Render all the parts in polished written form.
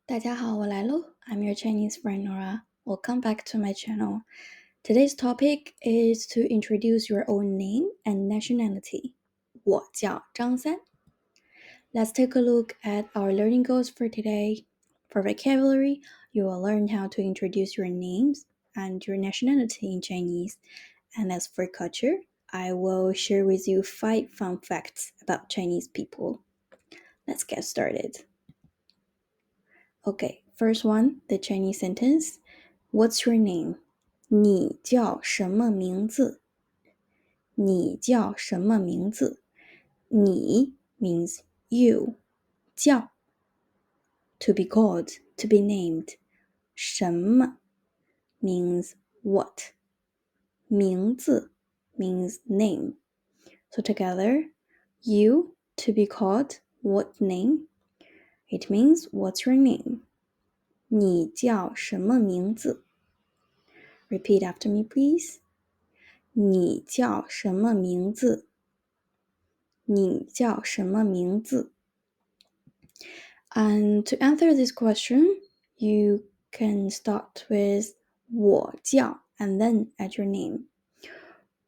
大家好，我来喽。I'm your Chinese friend Nora. Welcome back to my channel. Today's topic is to introduce your own name and nationality. 我叫张三. Let's take a look at our learning goals for today. For vocabulary, you will learn how to introduce your names and your nationality in Chinese. And as for culture, I will share with you 5 fun facts about Chinese people. Let's get started. Okay, first one, the Chinese sentence. What's your name? 你叫什么名字？你叫什么名字？你 means you. 叫 to be called, to be named. 什么 means what. 名字 means name. So together, you to be called what name? It means what's your name? 你叫什么名字？ Repeat after me, please. 你叫什么名字？你叫什么名字？ And to answer this question, you can start with 我叫 and then add your name.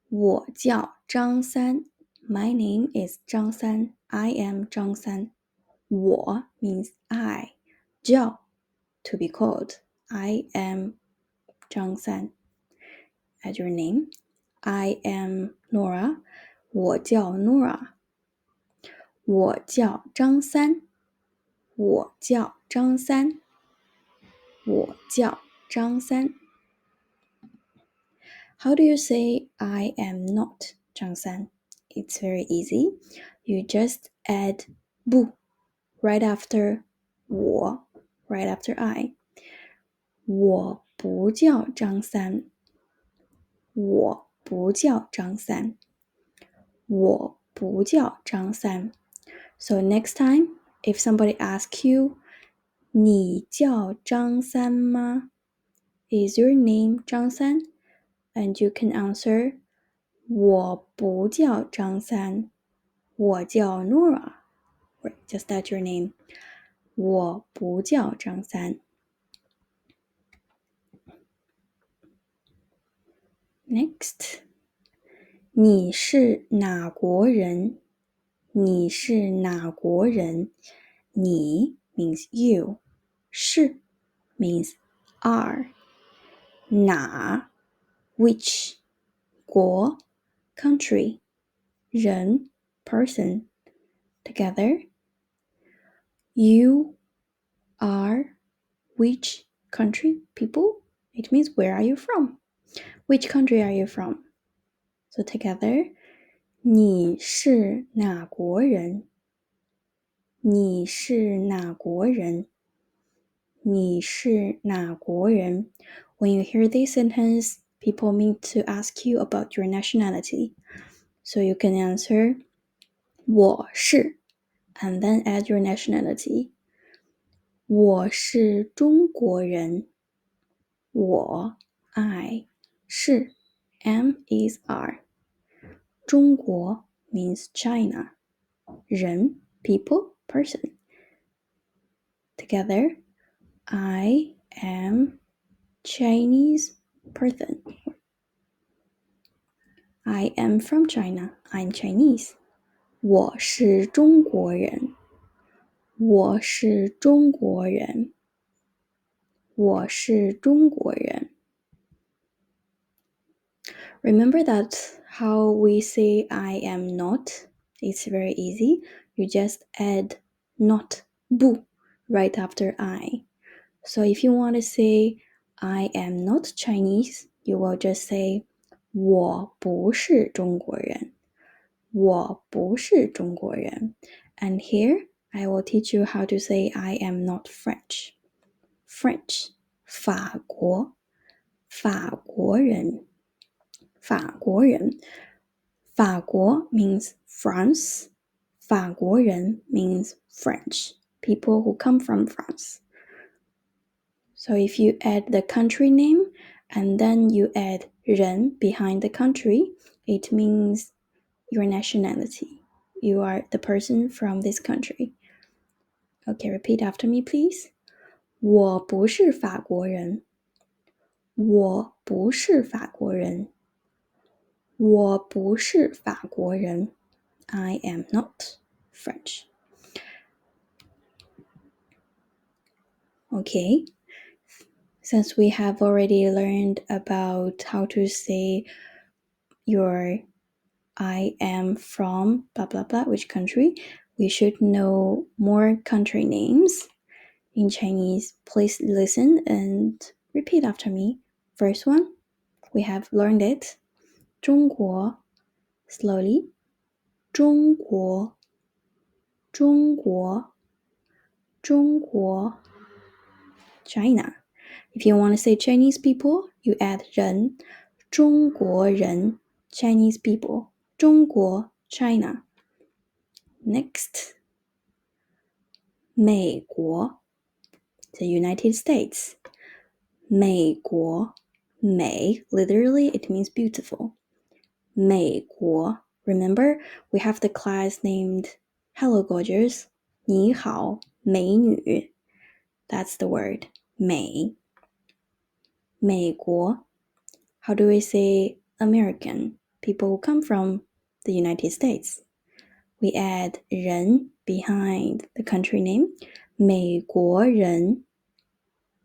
我叫张三. My name is 张三. I am 张三. 我 means I. 叫 to be called. I am 张三. Add your name. I am Nora. 我叫 Nora. 我叫张三。我叫张三。我叫张三。How do you say I am not 张三? It's very easy. You just add 不 right after 我 right after I. 我不叫张三。我不叫张三。我不叫张三。So next time, if somebody asks you, 你叫张三吗? Is your name 张三? And you can answer, 我不叫张三，我叫 Nora. Right, just add your name. 我不叫张三。Next, 你是哪国人？你是哪国人？你 means you. 是 means are. 哪 which. 国 country. 人 person. Together, you are which country people? It means where are you from? Which country are you from? So together, 你是哪国人？你是哪国人？你是哪国人？ When you hear this sentence, people mean to ask you about your nationality. So you can answer 我是 and then add your nationality. 我是中国人。我 I 是 am is are. 中国 means China. 人 people person. Together, I am Chinese person. I am from China. I'm Chinese. 我是中国人。我是中国人。我是中国人。Remember that how we say I am not? It's very easy. You just add not 不 right after I. So if you want to say I am not Chinese, you will just say 我不是中国人。我不是中国人。And here I will teach you how to say I am not French. French, 法国，法国人，法国人。法国 means France. 法国人 means French. People who come from France. So if you add the country name and then you add 人 behind the country, it means your nationality. You are the person from this country. Okay, repeat after me, please. 我不是法国人。我不是法国人。我不是法国人。I am not French. Okay, since we have already learned about how to say your I am from blah blah blah, which country, we should know more country names in Chinese. Please listen and repeat after me. First one, we have learned it. 中国 slowly. 中国中国中国 China. If you want to say Chinese people, you add 人 中国人 Chinese people. 中国 China. Next, 美国 the United States. 美国美 literally it means beautiful. 美国 remember we have the class named Hello Gorgeous. 你好美女 that's the word 美美国 how do we say American people who come from the United States we add 人 behind the country name 美国人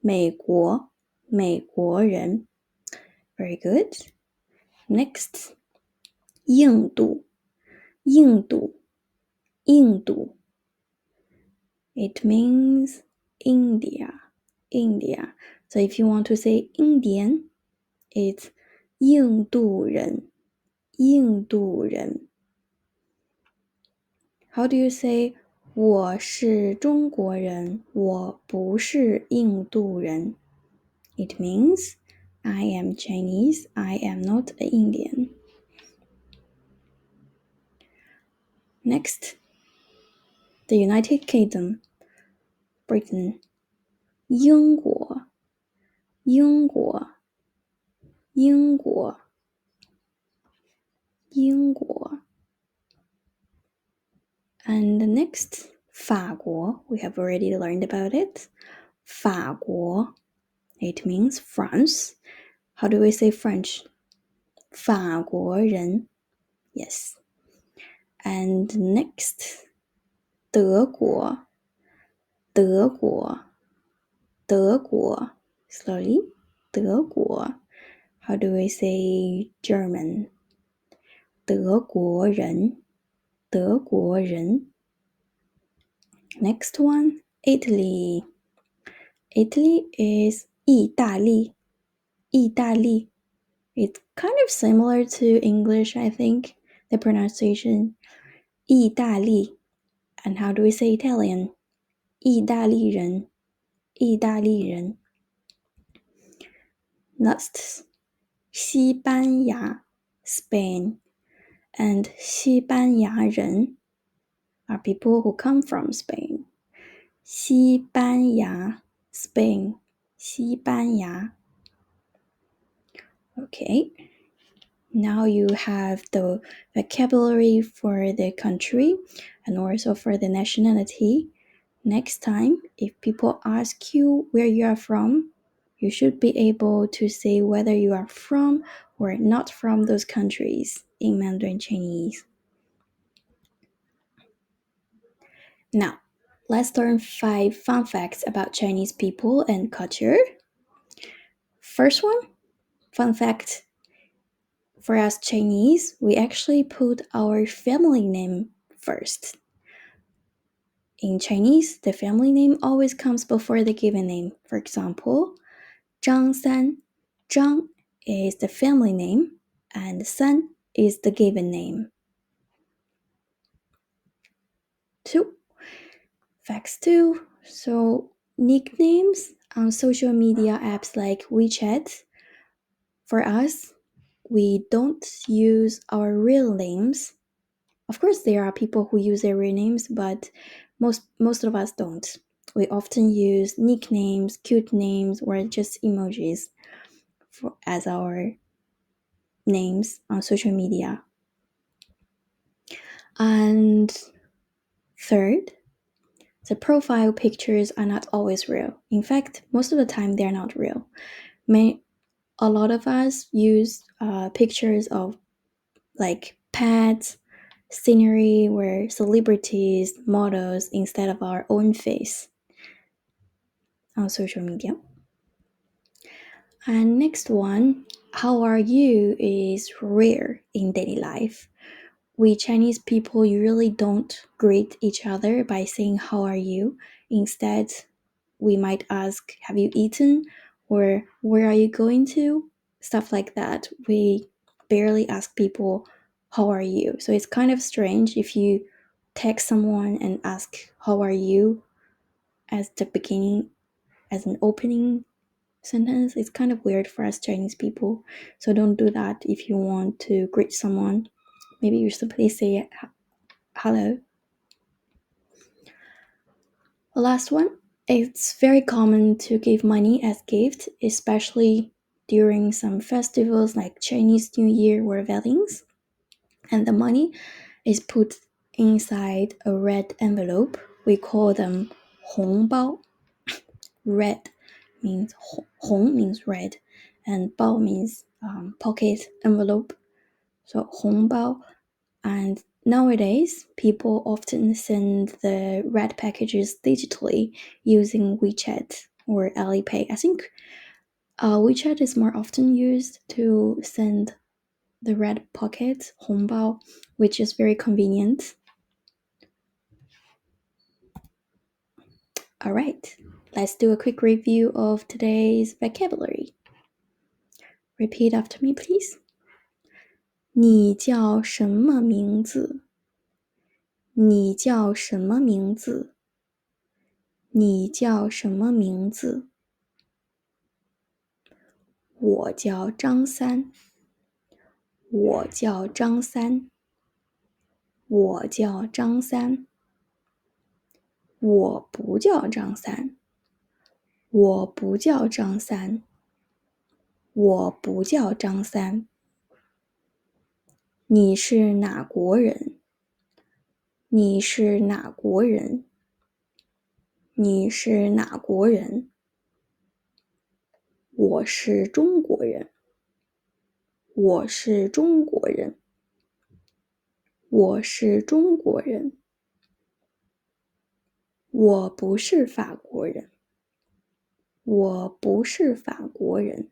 美国美国人 very good next 印度印度印度 it means India India so if you want to say Indian it's 印度人印度人 how do you say 我是中国人我不是印度人 it means I am Chinese I am not an Indian next the United Kingdom Britain 英国英国英国英国 and the next 法国 we have already learned about it 法国 it means France how do we say French 法国人 yes and next 德国德国德国 slowly 德国 how do we say German 德国人德国人 next one Italy Italy is 意大利意大利 it's kind of similar to English I think the pronunciation 意大利 and how do we say Italian 意大利人意大利人 next 西班牙 Spain and 西班牙人 are people who come from Spain 西班牙 Spain 西班牙 okay now you have the vocabulary for the country and also for the nationality next time if people ask you where you are from you should be able to say whether you are from or not from those countries in Mandarin Chinese. Now, let's learn 5 fun facts about Chinese people and culture. First one, fun fact. For us Chinese, we actually put our family name first. In Chinese, the family name always comes before the given name. For example, 张三 Zhang is the family name and San is the given name. 2. Facts 2. So nicknames on social media apps like WeChat, for us, we don't use our real names. Of course, there are people who use their real names, but most of us don't. We often use nicknames, cute names, or just emojis as our names on social media. And third, The profile pictures are not always real. In fact, most of the time they're not real. A lot of us use pictures of like pets, scenery, or celebrities, models instead of our own face on social media. And next one, how are you is rare in daily life. We Chinese people usually don't greet each other by saying how are you. Instead, we might ask, have you eaten? Or where are you going to? Stuff like that. We barely ask people, how are you? So it's kind of strange if you text someone and ask, how are you? As the beginning, as an opening sentence. It's kind of weird for us Chinese people. So don't do that if you want to greet someone. Maybe you simply say hello. The last one, it's very common to give money as gift, especially during some festivals like Chinese New Year or weddings. And the money is put inside a red envelope. We call them 红包. Red means hong means red, and bao means pocket envelope. So 红包. And nowadays, people often send the red packages digitally using WeChat or Alipay. I think WeChat is more often used to send the red pocket 红包, which is very convenient. All right, let's do a quick review of today's vocabulary. Repeat after me, please. 你叫什么名字？你叫什么名字？你叫什么名字？我叫张三。我叫张三。我叫张三。我不叫张三。我不叫张三。我不叫张三。你是哪国人？你是哪国人？你是哪国人？我是中国人。我是中国人。我是中国人。我不是法国人。我不是法国人。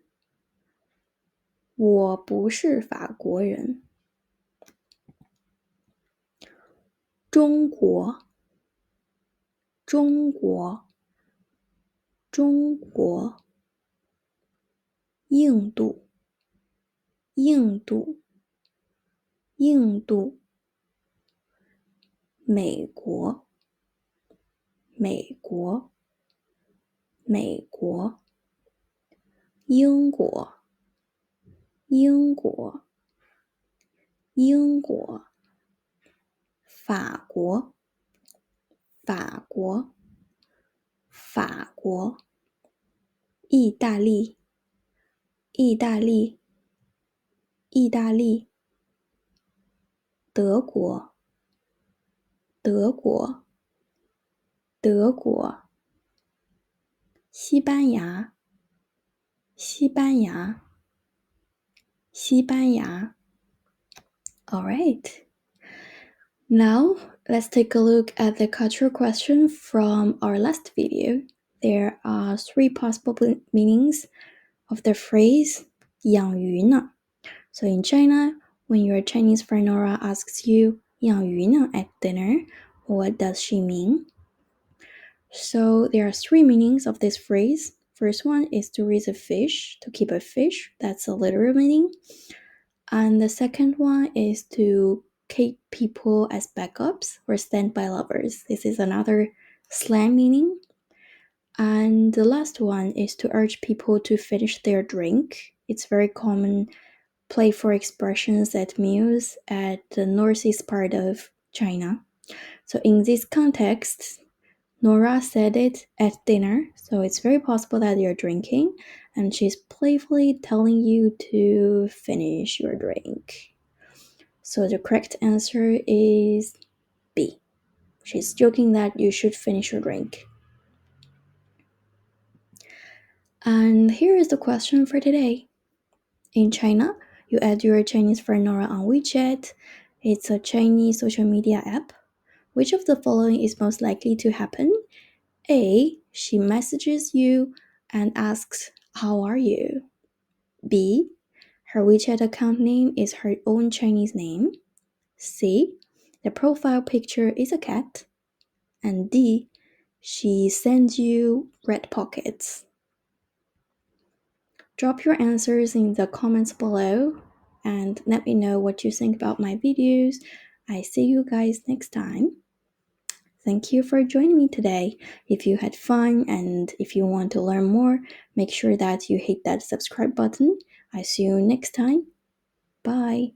我不是法国人。中国，中国，中国。印度，印度，印度。美国，美国，美国。英国，英国，英国。法国，法国，法国。意大利，意大利，意大利。德国，德国，德国。西班牙，西班牙，西班牙。All right. Now, let's take a look at the cultural question from our last video. There are 3 possible meanings of the phrase 养鱼呢. So in China, when your Chinese friend Nora asks you 养鱼呢 at dinner, what does she mean? So there are 3 meanings of this phrase. First one is to raise a fish, to keep a fish. That's a literal meaning. And the second one is to keep people as backups or standby lovers. This is another slang meaning. And the last one is to urge people to finish their drink. It's very common playful expressions at meals at the northeast part of China. So in this context, Nora said it at dinner, so it's very possible that you're drinking, and she's playfully telling you to finish your drink. So the correct answer is B. She's joking that you should finish your drink. And here is the question for today. In China, you add your Chinese friend Nora on WeChat. It's a Chinese social media app. Which of the following is most likely to happen? A. She messages you and asks, "How are you?" B. Her WeChat account name is her own Chinese name. C. The profile picture is a cat. And D. She sends you red pockets. Drop your answers in the comments below and let me know what you think about my videos. I see you guys next time. Thank you for joining me today. If you had fun and if you want to learn more, make sure that you hit that subscribe button. I see you next time. Bye.